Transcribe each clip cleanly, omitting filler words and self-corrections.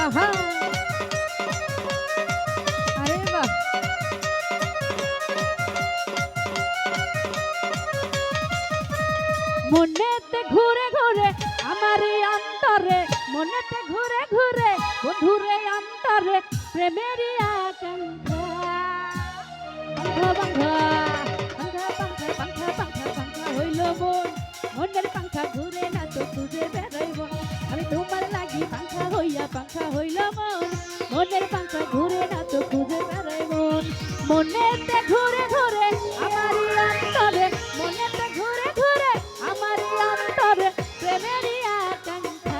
আহা আরে বাহ মনেতে ঘুরে ঘুরে আমার এই অন্তরে মনেতে ঘুরে ঘুরে বন্ধুরে অন্তরে প্রেমেরই আকাঙ্ক্ষা পাঙ্খা পাঙ্খা পাঙ্খা পাঙ্খা পাঙ্খা পাঙ্খা হইল মন মনের পাঙ্খা ঘুরে না তো খুঁজে বেড়াইব আমি তোমার লাগি পাঙ্খা হইল মন মনের পাঙ্খা ঘুরে না তো খুঁজে বেড়াইব মনেতে ঘুরে ঘুরে আমার অন্তরে মনেতে ঘুরে ঘুরে আমার অন্তরে প্রেমেরই আকাঙ্ক্ষা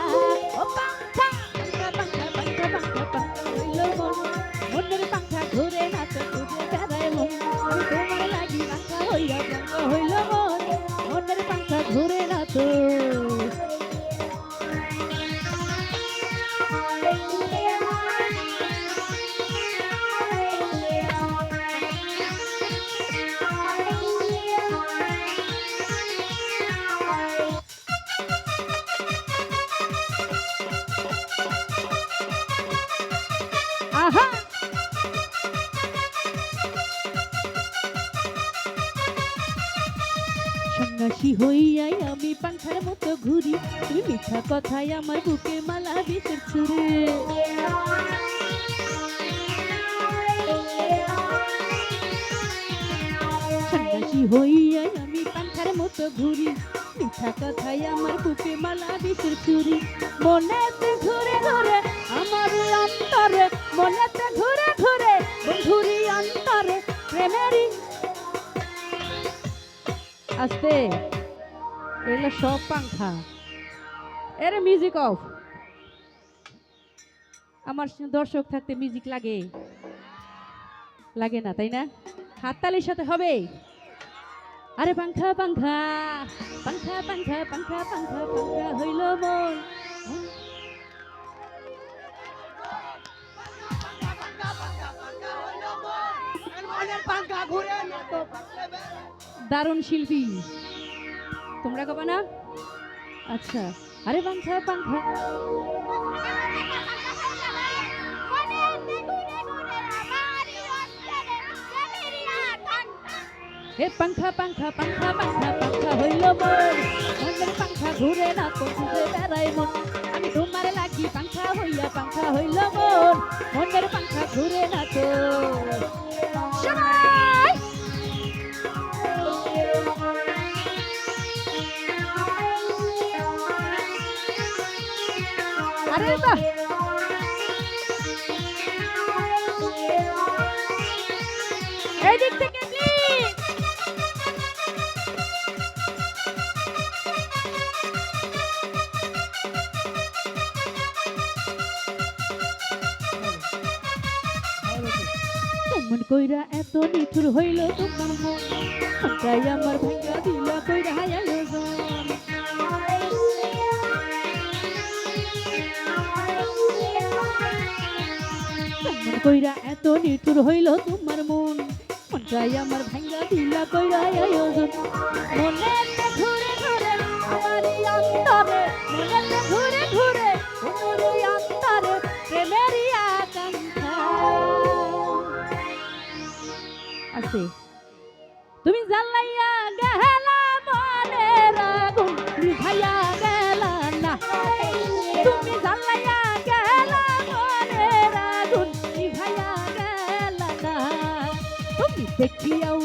ও পাঙ্খা পাঙ্খা পাঙ্খা পাঙ্খা পাঙ্খা হইল মন মনের পাঙ্খা ঘুরে না তো খুঁজে বেড়াইব আমি তোমার লাগি পাঙ্খা হইল মন মনের পাঙ্খা ঘুরে না তো আহা সন্ন্যাসী হইয়াই আমি পাংখার মতো ঘুরি তুমি মিঠা কথায় আমার বুকে মালা বিষের ছুরে সন্ন্যাসী হইয়াই আমি পাংখার মতো ঘুরি মিঠা কথায় আমার বুকে মালা বিষের ছুরি মনেতে ঘুরে ঘুরে আমার অন্তরে মনেতে ঘুরে ঘুরে বন্ধুরি অন্তরে প্রেমেরই আস্তে এগুলো সব পাংখা এর মিউজিক অফ আমার দর্শক থাকতে মিউজিক লাগে লাগে না তাই না হাততালির সাথে হবে আরে পাংখা পাংখা পাংখা পাংখা পাংখা পাংখা পাংখা হইল মন দারুণ শিল্পী তোমরা কবা না আচ্ছা আরে পাংখা পাংখা হে পাংখা পাংখা পাংখা পাংখা পাংখা হইল মন মনের পাংখা ঘুরে না তো ঘুরে বেড়াই মন আমি তোমার লাগি পাংখা হইল মন মনের পাংখা ঘুরে না তো আরে বাহ এই দিক থেকে কেমন কইরা এত নিঠুর হইল তোমার মন মনটাই আমার ভাঙ্গা দিলা কইরা আয়োজন কেমন কইরা এত নিঠুর হইল তোমার মন মনটাই আমার ভাঙ্গা দিলা কইরা আয়োজন মনেতে ঘুরে ঘুরে আমার অন্তরে মনেতে ঘুরে ঘুরে তোমার অন্তরে প্রেমেরই আকাঙ্ক্ষা আছে তুমি জ্বালাইয়া গেলা মনের আগুন নিভাইয়া গেলা না তুমি জ্বালাইয়া গেলা মনের আগুন নিভাইয়া গেলা না তুমি দেখিয়াও